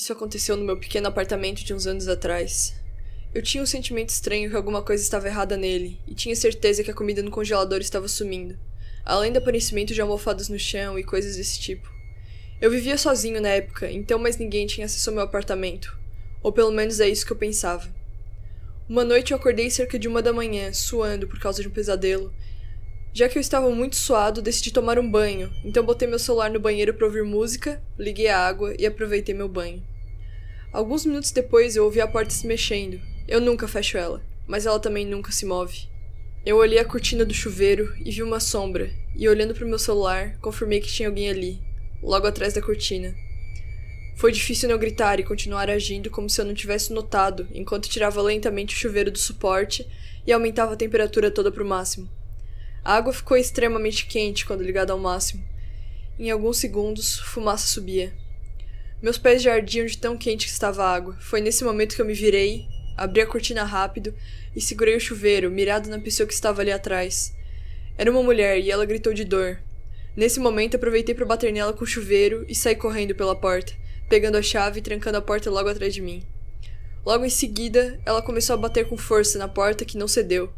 Isso aconteceu no meu pequeno apartamento de uns anos atrás. Eu tinha um sentimento estranho que alguma coisa estava errada nele, e tinha certeza que a comida no congelador estava sumindo, além do aparecimento de almofadas no chão e coisas desse tipo. Eu vivia sozinho na época, então mais ninguém tinha acesso ao meu apartamento, ou pelo menos é isso que eu pensava. Uma noite eu acordei cerca de 1 da manhã, suando por causa de um pesadelo. Já que eu estava muito suado, decidi tomar um banho, então botei meu celular no banheiro para ouvir música, liguei a água e aproveitei meu banho. Alguns minutos depois eu ouvi a porta se mexendo. Eu nunca fecho ela, mas ela também nunca se move. Eu olhei a cortina do chuveiro e vi uma sombra, e olhando para o meu celular, confirmei que tinha alguém ali, logo atrás da cortina. Foi difícil não gritar e continuar agindo como se eu não tivesse notado, enquanto tirava lentamente o chuveiro do suporte e aumentava a temperatura toda para o máximo. A água ficou extremamente quente quando ligada ao máximo. Em alguns segundos, fumaça subia. Meus pés já ardiam de tão quente que estava a água. Foi nesse momento que eu me virei, abri a cortina rápido e segurei o chuveiro, mirado na pessoa que estava ali atrás. Era uma mulher e ela gritou de dor. Nesse momento, aproveitei para bater nela com o chuveiro e saí correndo pela porta, pegando a chave e trancando a porta logo atrás de mim. Logo em seguida, ela começou a bater com força na porta que não cedeu.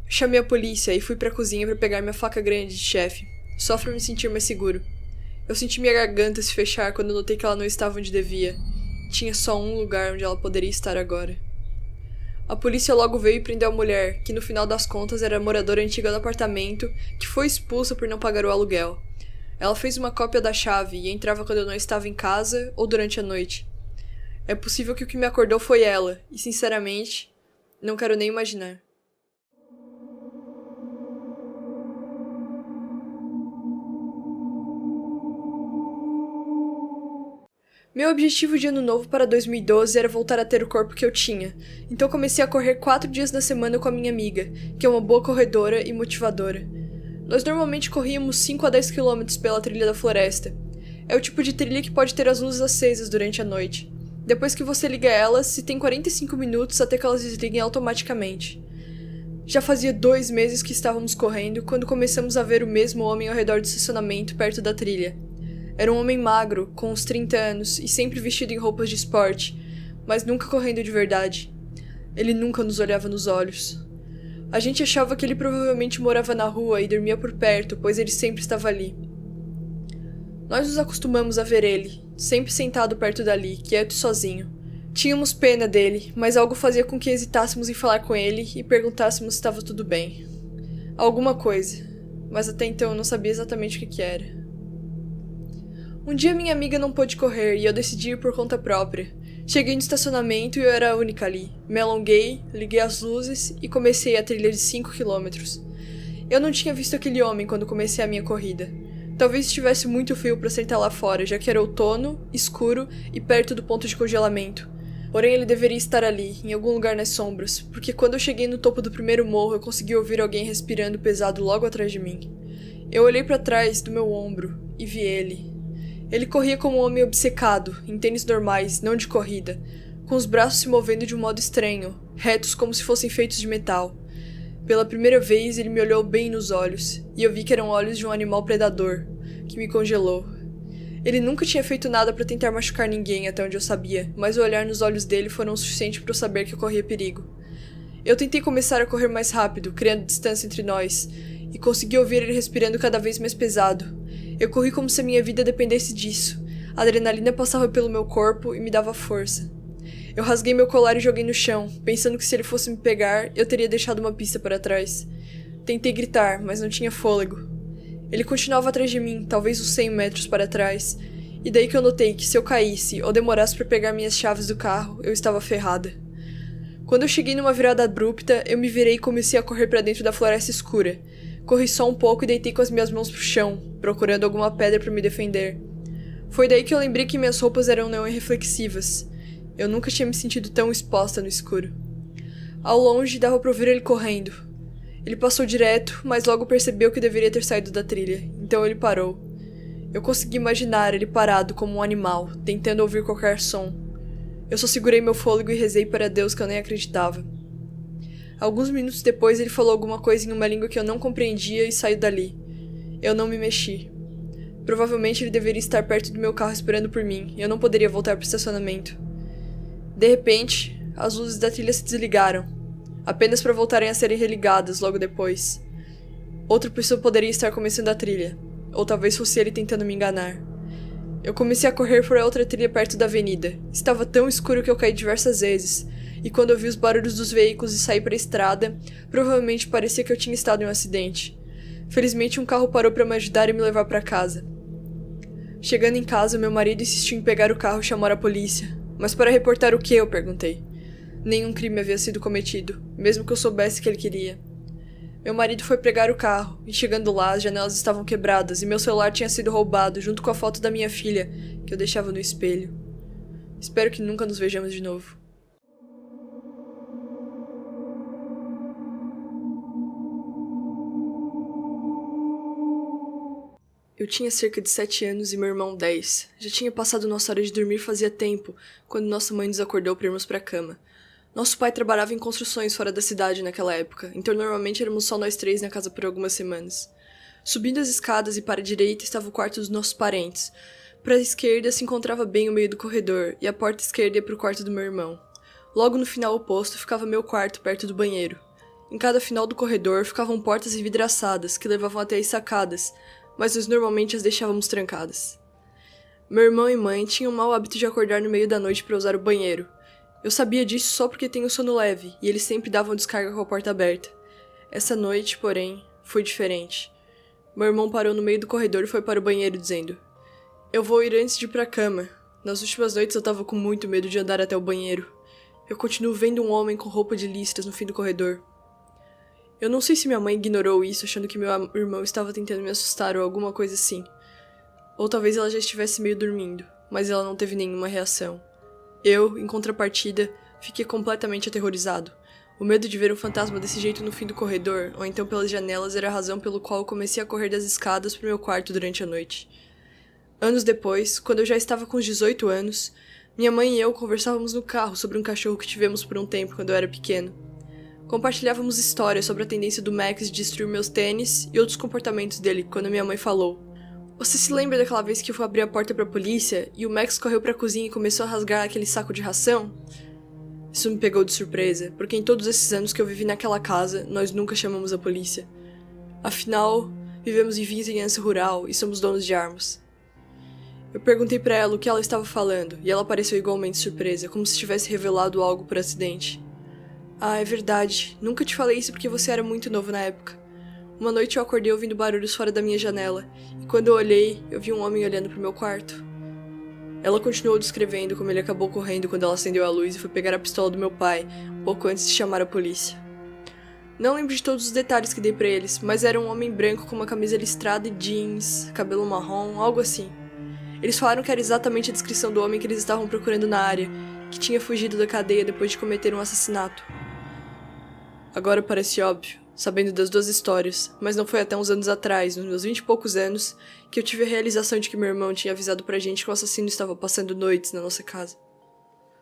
Chamei a polícia e fui para a cozinha para pegar minha faca grande de chefe, só para me sentir mais seguro. Eu senti minha garganta se fechar quando notei que ela não estava onde devia. Tinha só um lugar onde ela poderia estar agora. A polícia logo veio e prendeu a mulher, que no final das contas era a moradora antiga do apartamento, que foi expulsa por não pagar o aluguel. Ela fez uma cópia da chave e entrava quando eu não estava em casa ou durante a noite. É possível que o que me acordou foi ela, e sinceramente, não quero nem imaginar. Meu objetivo de ano novo para 2012 era voltar a ter o corpo que eu tinha, então comecei a correr 4 dias na semana com a minha amiga, que é uma boa corredora e motivadora. Nós normalmente corríamos 5 a 10 km pela trilha da floresta. É o tipo de trilha que pode ter as luzes acesas durante a noite. Depois que você liga elas, se tem 45 minutos até que elas desliguem automaticamente. Já fazia 2 meses que estávamos correndo quando começamos a ver o mesmo homem ao redor do estacionamento perto da trilha. Era um homem magro, com uns 30 anos e sempre vestido em roupas de esporte, mas nunca correndo de verdade. Ele nunca nos olhava nos olhos. A gente achava que ele provavelmente morava na rua e dormia por perto, pois ele sempre estava ali. Nós nos acostumamos a ver ele, sempre sentado perto dali, quieto e sozinho. Tínhamos pena dele, mas algo fazia com que hesitássemos em falar com ele e perguntássemos se estava tudo bem. Alguma coisa, mas até então eu não sabia exatamente o que era. Um dia minha amiga não pôde correr e eu decidi ir por conta própria. Cheguei no estacionamento e eu era a única ali. Me alonguei, liguei as luzes e comecei a trilha de 5 km. Eu não tinha visto aquele homem quando comecei a minha corrida. Talvez estivesse muito frio para sentar lá fora, já que era outono, escuro e perto do ponto de congelamento. Porém ele deveria estar ali, em algum lugar nas sombras, porque quando eu cheguei no topo do primeiro morro eu consegui ouvir alguém respirando pesado logo atrás de mim. Eu olhei para trás do meu ombro e vi ele. Ele corria como um homem obcecado, em tênis normais, não de corrida, com os braços se movendo de um modo estranho, retos como se fossem feitos de metal. Pela primeira vez, ele me olhou bem nos olhos, e eu vi que eram olhos de um animal predador, que me congelou. Ele nunca tinha feito nada para tentar machucar ninguém, até onde eu sabia, mas o olhar nos olhos dele foram o suficiente para eu saber que eu corria perigo. Eu tentei começar a correr mais rápido, criando distância entre nós, e consegui ouvir ele respirando cada vez mais pesado. Eu corri como se a minha vida dependesse disso. A adrenalina passava pelo meu corpo e me dava força. Eu rasguei meu colar e joguei no chão, pensando que se ele fosse me pegar, eu teria deixado uma pista para trás. Tentei gritar, mas não tinha fôlego. Ele continuava atrás de mim, talvez uns 100 metros para trás, e daí que eu notei que se eu caísse ou demorasse para pegar minhas chaves do carro, eu estava ferrada. Quando eu cheguei numa virada abrupta, eu me virei e comecei a correr para dentro da floresta escura. Corri só um pouco e deitei com as minhas mãos pro chão, procurando alguma pedra para me defender. Foi daí que eu lembrei que minhas roupas eram neon reflexivas. Eu nunca tinha me sentido tão exposta no escuro. Ao longe, dava para ouvir ele correndo. Ele passou direto, mas logo percebeu que deveria ter saído da trilha, então ele parou. Eu consegui imaginar ele parado como um animal, tentando ouvir qualquer som. Eu só segurei meu fôlego e rezei para Deus que eu nem acreditava. Alguns minutos depois ele falou alguma coisa em uma língua que eu não compreendia e saiu dali. Eu não me mexi. Provavelmente ele deveria estar perto do meu carro esperando por mim, e eu não poderia voltar para o estacionamento. De repente, as luzes da trilha se desligaram, apenas para voltarem a serem religadas logo depois. Outra pessoa poderia estar começando a trilha, ou talvez fosse ele tentando me enganar. Eu comecei a correr por outra trilha perto da avenida. Estava tão escuro que eu caí diversas vezes, e quando eu vi os barulhos dos veículos e saí para a estrada, provavelmente parecia que eu tinha estado em um acidente. Felizmente um carro parou para me ajudar e me levar para casa. Chegando em casa, meu marido insistiu em pegar o carro e chamar a polícia. Mas para reportar o que? Eu perguntei. Nenhum crime havia sido cometido, mesmo que eu soubesse que ele queria. Meu marido foi pegar o carro, e chegando lá, as janelas estavam quebradas e meu celular tinha sido roubado junto com a foto da minha filha, que eu deixava no espelho. Espero que nunca nos vejamos de novo. Eu tinha cerca de 7 anos e meu irmão 10. Já tinha passado nossa hora de dormir fazia tempo, quando nossa mãe nos acordou para irmos para a cama. Nosso pai trabalhava em construções fora da cidade naquela época, então normalmente éramos só nós 3 na casa por algumas semanas. Subindo as escadas e para a direita estava o quarto dos nossos parentes. Para a esquerda se encontrava bem o meio do corredor, e a porta esquerda ia para o quarto do meu irmão. Logo no final oposto ficava meu quarto, perto do banheiro. Em cada final do corredor ficavam portas envidraçadas, que levavam até as sacadas, mas nós normalmente as deixávamos trancadas. Meu irmão e mãe tinham o mau hábito de acordar no meio da noite para usar o banheiro. Eu sabia disso só porque tenho sono leve, e eles sempre davam descarga com a porta aberta. Essa noite, porém, foi diferente. Meu irmão parou no meio do corredor e foi para o banheiro dizendo: "Eu vou ir antes de ir para a cama. Nas últimas noites eu tava com muito medo de andar até o banheiro. Eu continuo vendo um homem com roupa de listras no fim do corredor." Eu não sei se minha mãe ignorou isso, achando que meu irmão estava tentando me assustar ou alguma coisa assim. Ou talvez ela já estivesse meio dormindo, mas ela não teve nenhuma reação. Eu, em contrapartida, fiquei completamente aterrorizado. O medo de ver um fantasma desse jeito no fim do corredor, ou então pelas janelas, era a razão pelo qual eu comecei a correr das escadas para o meu quarto durante a noite. Anos depois, quando eu já estava com uns 18 anos, minha mãe e eu conversávamos no carro sobre um cachorro que tivemos por um tempo quando eu era pequeno. Compartilhávamos histórias sobre a tendência do Max de destruir meus tênis e outros comportamentos dele quando minha mãe falou: "Você se lembra daquela vez que eu fui abrir a porta pra polícia e o Max correu pra cozinha e começou a rasgar aquele saco de ração?" Isso me pegou de surpresa, porque em todos esses anos que eu vivi naquela casa, nós nunca chamamos a polícia. Afinal, vivemos em vizinhança rural e somos donos de armas. Eu perguntei pra ela o que ela estava falando, e ela pareceu igualmente surpresa, como se tivesse revelado algo por acidente. "Ah, é verdade. Nunca te falei isso porque você era muito novo na época. Uma noite eu acordei ouvindo barulhos fora da minha janela, e quando eu olhei, eu vi um homem olhando pro meu quarto." Ela continuou descrevendo como ele acabou correndo quando ela acendeu a luz e foi pegar a pistola do meu pai, pouco antes de chamar a polícia. Não lembro de todos os detalhes que dei pra eles, mas era um homem branco com uma camisa listrada e jeans, cabelo marrom, algo assim. Eles falaram que era exatamente a descrição do homem que eles estavam procurando na área, que tinha fugido da cadeia depois de cometer um assassinato. Agora parece óbvio, sabendo das duas histórias, mas não foi até uns anos atrás, nos meus 20 e poucos anos, que eu tive a realização de que meu irmão tinha avisado pra gente que o assassino estava passando noites na nossa casa.